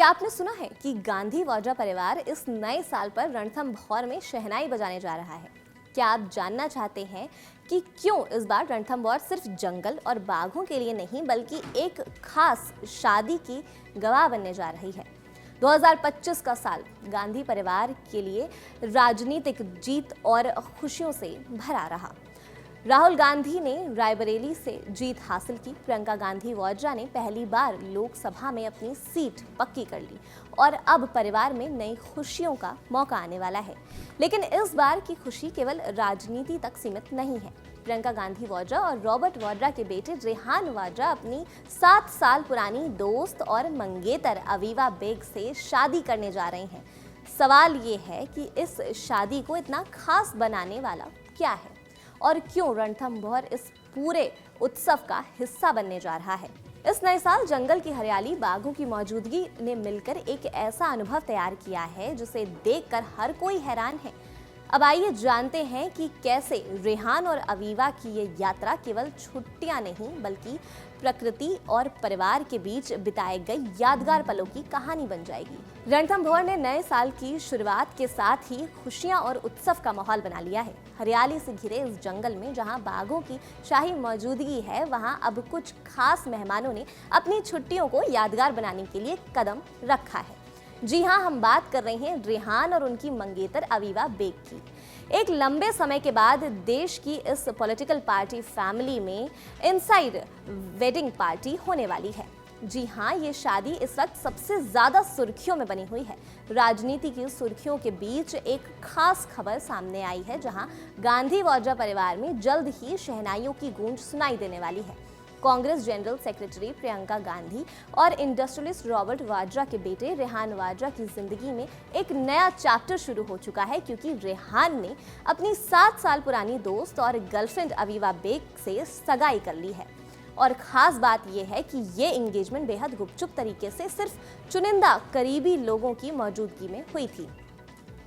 क्या आपने सुना है कि गांधी वाड्रा परिवार इस नए साल पर रणथंभौर में शहनाई बजाने जा रहा है? क्या आप जानना चाहते हैं कि क्यों इस बार रणथंभौर सिर्फ जंगल और बाघों के लिए नहीं बल्कि एक खास शादी की गवाह बनने जा रही है? 2025 का साल गांधी परिवार के लिए राजनीतिक जीत और खुशियों से भरा रहा। राहुल गांधी ने रायबरेली से जीत हासिल की। प्रियंका गांधी वाड्रा ने पहली बार लोकसभा में अपनी सीट पक्की कर ली और अब परिवार में नई खुशियों का मौका आने वाला है। लेकिन इस बार की खुशी केवल राजनीति तक सीमित नहीं है। प्रियंका गांधी वाड्रा और रॉबर्ट वाड्रा के बेटे रेहान वाड्रा अपनी 7 साल पुरानी दोस्त और मंगेतर अवीवा बेग से शादी करने जा रहे हैं। सवाल ये है कि इस शादी को इतना खास बनाने वाला क्या है और क्यों रणथंभौर इस पूरे उत्सव का हिस्सा बनने जा रहा है। इस नए साल जंगल की हरियाली, बाघों की मौजूदगी ने मिलकर एक ऐसा अनुभव तैयार किया है जिसे देखकर हर कोई हैरान है। अब आइए जानते हैं कि कैसे रेहान और अवीवा की ये यात्रा केवल छुट्टियां नहीं बल्कि प्रकृति और परिवार के बीच बिताए गए यादगार पलों की कहानी बन जाएगी। रणथंभौर ने नए साल की शुरुआत के साथ ही खुशियां और उत्सव का माहौल बना लिया है। हरियाली से घिरे इस जंगल में जहां बाघों की शाही मौजूदगी है, वहां अब कुछ खास मेहमानों ने अपनी छुट्टियों को यादगार बनाने के लिए कदम रखा है। जी हाँ, हम बात कर रहे हैं रेहान और उनकी मंगेतर अवीवा बेग की। एक लंबे समय के बाद देश की इस पॉलिटिकल पार्टी फैमिली में इनसाइड वेडिंग पार्टी होने वाली है। जी हाँ, ये शादी इस वक्त सबसे ज्यादा सुर्खियों में बनी हुई है। राजनीति की सुर्खियों के बीच एक खास खबर सामने आई है, जहां गांधी वाड्रा परिवार में जल्द ही शहनाइयों की गूंज सुनाई देने वाली है। कांग्रेस जनरल सेक्रेटरी प्रियंका गांधी और इंडस्ट्रियलिस्ट रॉबर्ट वाड्रा के बेटे रेहान वाड्रा की जिंदगी में एक नया चैप्टर शुरू हो चुका है, क्योंकि रेहान ने अपनी 7 साल पुरानी दोस्त और गर्लफ्रेंड अवीवा बेग से सगाई कर ली है। और खास बात यह है कि ये एंगेजमेंट बेहद गुपचुप तरीके से सिर्फ चुनिंदा करीबी लोगों की मौजूदगी में हुई थी।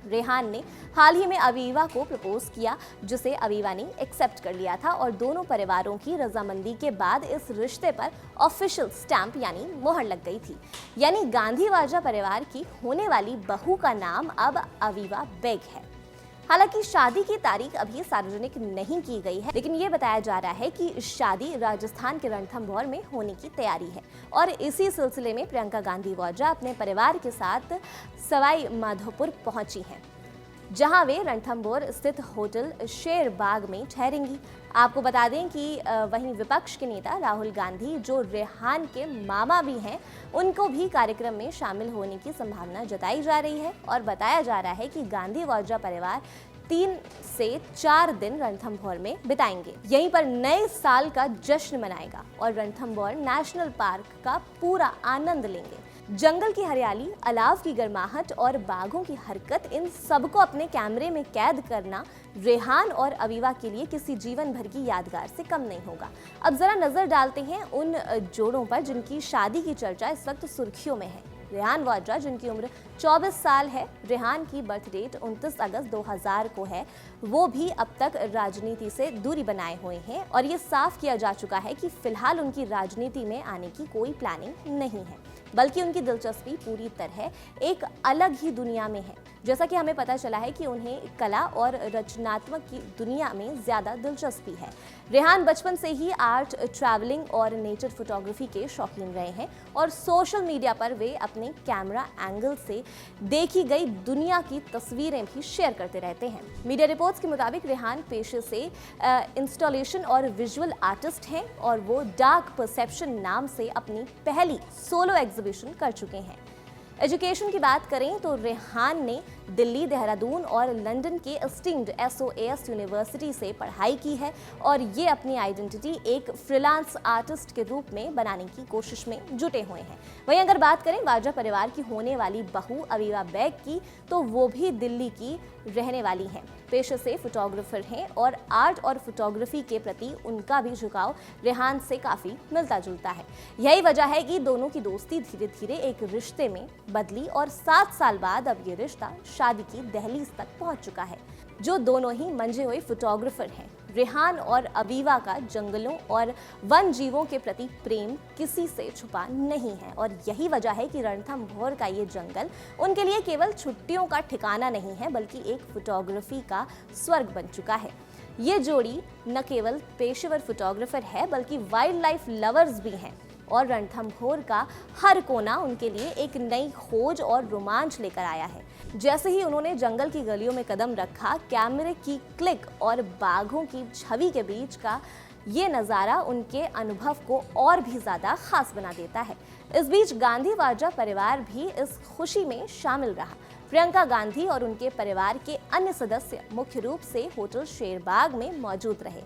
रेहान ने हाल ही में अवीवा को प्रपोज किया, जिसे अवीवा ने एक्सेप्ट कर लिया था और दोनों परिवारों की रजामंदी के बाद इस रिश्ते पर ऑफिशियल स्टैंप यानी मोहर लग गई थी। यानी गांधी वाड्रा परिवार की होने वाली बहू का नाम अब अवीवा बेग है। हालांकि शादी की तारीख अभी सार्वजनिक नहीं की गई है, लेकिन ये बताया जा रहा है कि शादी राजस्थान के रणथंभौर में होने की तैयारी है और इसी सिलसिले में प्रियंका गांधी वाड्रा अपने परिवार के साथ सवाई माधोपुर पहुंची हैं, जहां वे रणथंभौर स्थित होटल शेर बाग में ठहरेंगी। आपको बता दें कि वहीं विपक्ष के नेता राहुल गांधी, जो रेहान के मामा भी हैं, उनको भी कार्यक्रम में शामिल होने की संभावना जताई जा रही है और बताया जा रहा है कि गांधी वाड्रा परिवार 3 से 4 दिन रणथंभौर में बिताएंगे। यहीं पर नए साल का जश्न मनाएगा और रणथंभौर नेशनल पार्क का पूरा आनंद लेंगे। जंगल की हरियाली, अलाव की गर्माहट और बाघों की हरकत, इन सबको अपने कैमरे में कैद करना रेहान और अवीवा के लिए किसी जीवन भर की यादगार से कम नहीं होगा। अब जरा नजर डालते हैं उन जोड़ों पर जिनकी शादी की चर्चा इस वक्त सुर्खियों में है। रेहान वाड्रा, जिनकी उम्र 24 साल है, रेहान की बर्थ डेट 29 अगस्त 2000 को है, वो भी अब तक राजनीति से दूरी बनाए हुए हैं और ये साफ किया जा चुका है कि फिलहाल उनकी राजनीति में आने की कोई प्लानिंग नहीं है, बल्कि उनकी दिलचस्पी पूरी तरह एक अलग ही दुनिया में है। जैसा कि हमें पता चला है कि उन्हें कला और रचनात्मक की दुनिया में ज्यादा दिलचस्पी है। रेहान बचपन से ही आर्ट, ट्रैवलिंग और नेचर फोटोग्राफी के शौकीन रहे हैं और सोशल मीडिया पर वे अपने कैमरा एंगल से देखी गई दुनिया की तस्वीरें भी शेयर करते रहते हैं। मीडिया रिपोर्ट्स के मुताबिक रेहान पेशे से इंस्टॉलेशन और विजुअल आर्टिस्ट हैं और वो डार्क परसेप्शन नाम से अपनी पहली सोलो एग्जीबिशन कर चुके हैं। एजुकेशन की बात करें तो रेहान ने दिल्ली, देहरादून और लंदन के एस्टीम्ड SOAS यूनिवर्सिटी से पढ़ाई की है और ये अपनी आइडेंटिटी एक फ्रीलांस आर्टिस्ट के रूप में बनाने की कोशिश में जुटे हुए हैं। वहीं अगर बात करें वाड्रा परिवार की होने वाली बहू अवीवा बेग की, तो वो भी दिल्ली की रहने वाली हैं। पेशे से फोटोग्राफर हैं और आर्ट और फोटोग्राफी के प्रति उनका भी झुकाव रेहान से काफ़ी मिलता जुलता है। यही वजह है कि दोनों की दोस्ती धीरे धीरे एक रिश्ते में बदली और 7 साल बाद अब ये रिश्ता शादी की दहलीज तक पहुंच चुका है। जो दोनों ही मंझे हुए फोटोग्राफर हैं, रेहान और अवीवा का जंगलों और वन जीवों के प्रति प्रेम किसी से छुपा नहीं है और यही वजह है कि रणथंभौर का ये जंगल उनके लिए केवल छुट्टियों का ठिकाना नहीं है बल्कि एक फोटोग्राफी का स्वर्ग बन चुका है। ये जोड़ी न केवल पेशेवर फोटोग्राफर है बल्कि वाइल्ड लाइफ लवर्स भी हैं और रणथंभौर का हर कोना उनके लिए एक नई खोज और रोमांच लेकर आया है। जैसे ही उन्होंने जंगल की गलियों में कदम रखा, कैमरे की क्लिक और बाघों की छवि के बीच का ये नज़ारा उनके अनुभव को और भी ज़्यादा खास बना देता है। इस बीच गांधी वाजा परिवार भी इस खुशी में शामिल रहा। प्रियंका गांधी और उनके परिवार के अन्य सदस्य मुख्य रूप से होटल शेरबाग में मौजूद रहे।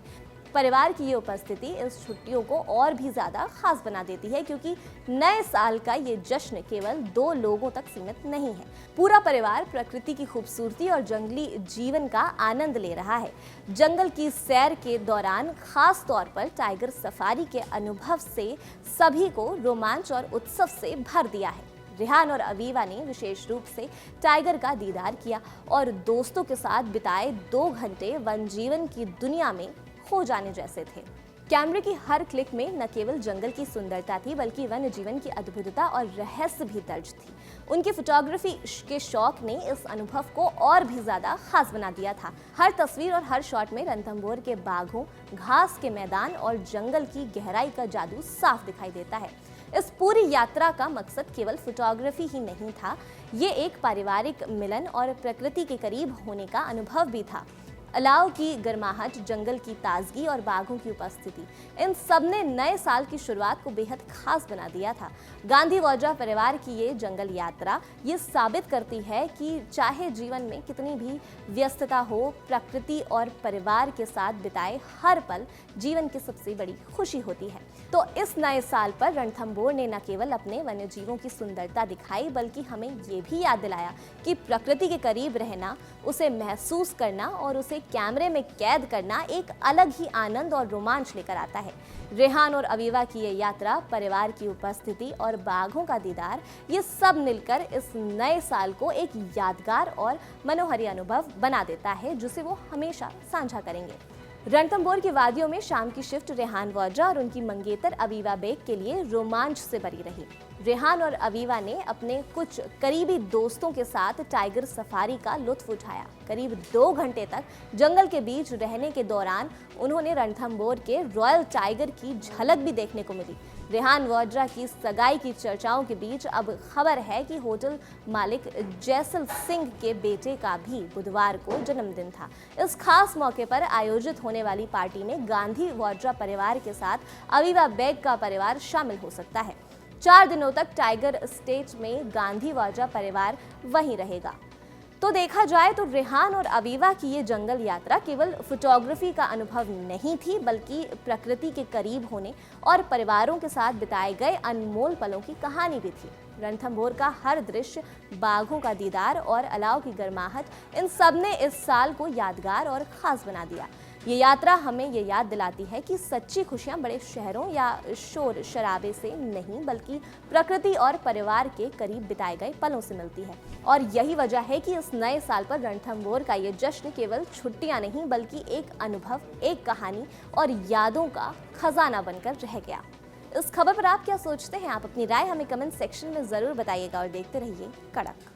परिवार की ये उपस्थिति इस छुट्टियों को और भी ज़्यादा खास बना देती है क्योंकि नए साल का ये जश्न केवल 2 लोगों तक सीमित नहीं है। पूरा परिवार प्रकृति की खूबसूरती और जंगली जीवन का आनंद ले रहा है। जंगल की सैर के दौरान खास तौर पर टाइगर सफारी के अनुभव से सभी को रोमांच और उत्सव से भर दिया है। रेहान और अवीवा ने विशेष रूप से टाइगर का दीदार किया और दोस्तों के साथ बिताए 2 घंटे वन जीवन की दुनिया में खो जाने जैसे थे। कैमरे की हर क्लिक में न केवल जंगल की सुंदरता थी बल्कि वन्य जीवन की अद्भुतता और रहस्य भी दर्ज थी। उनके फोटोग्राफी के शौक ने इस अनुभव को और भी ज्यादा खास बना दिया था। हर तस्वीर और हर शॉट में रणथंभौर के बाघों, घास के मैदान और जंगल की गहराई का जादू साफ दिखाई देता है। इस पूरी यात्रा का मकसद केवल फोटोग्राफी ही नहीं था, ये एक पारिवारिक मिलन और प्रकृति के करीब होने का अनुभव भी था। अलाव की गर्माहट, जंगल की ताजगी और बाघों की उपस्थिति, इन सब ने नए साल की शुरुआत को बेहद खास बना दिया था। गांधी वाजा परिवार की ये जंगल यात्रा ये साबित करती है कि चाहे जीवन में कितनी भी व्यस्तता हो, प्रकृति और परिवार के साथ बिताए हर पल जीवन की सबसे बड़ी खुशी होती है। तो इस नए साल पर रणथंभौर ने न केवल अपने वन्य जीवों की सुंदरता दिखाई बल्कि हमें ये भी याद दिलाया कि प्रकृति के करीब रहना, उसे महसूस करना और उसे कैमरे में कैद करना एक अलग ही आनंद और रोमांच लेकर आता है। रेहान और अवीवा की ये यात्रा, परिवार की उपस्थिति और बाघों का दीदार, ये सब मिलकर इस नए साल को एक यादगार और मनोहरी अनुभव बना देता है जिसे वो हमेशा साझा करेंगे। रणथंभौर की वादियों में शाम की शिफ्ट रेहान वाजा और उनकी मंगेतर अवीवा बेग के लिए रोमांच से भरी रही। रेहान और अवीवा ने अपने कुछ करीबी दोस्तों के साथ टाइगर सफारी का लुत्फ उठाया। करीब 2 घंटे तक जंगल के बीच रहने के दौरान उन्होंने रणथंभौर के रॉयल टाइगर की झलक भी देखने को मिली। रेहान वाजा की सगाई की चर्चाओं के बीच अब खबर है कि होटल मालिक जैसल सिंह के बेटे का भी बुधवार को जन्मदिन था। इस खास मौके पर आयोजित होने वाली पार्टी में गांधी वाजा परिवार के साथ अवीवा बेग का परिवार शामिल हो सकता है। 4 दिनों तक टाइगर स्टेट में गांधी वाजा परिवार वहीं रहेगा। तो देखा जाए तो रेहान और अवीवा की ये जंगल यात्रा केवल फोटोग्राफी का अनुभव नहीं थी बल्कि प्रकृति के करीब होने और परिवारों के साथ बिताए गए अनमोल पलों की कहानी भी थी। रणथंभौर का हर दृश्य, बाघों का दीदार और अलाव की गर्माहट, इन सब ने इस साल को यादगार और खास बना दिया। ये यात्रा हमें ये याद दिलाती है कि सच्ची खुशियां बड़े शहरों या शोर शराबे से नहीं बल्कि प्रकृति और परिवार के करीब बिताए गए पलों से मिलती है। और यही वजह है कि इस नए साल पर रणथंभौर का ये जश्न केवल छुट्टियां नहीं बल्कि एक अनुभव, एक कहानी और यादों का खजाना बनकर रह गया। इस खबर पर आप क्या सोचते हैं? आप अपनी राय हमें कमेंट सेक्शन में जरूर बताइएगा और देखते रहिए कड़क।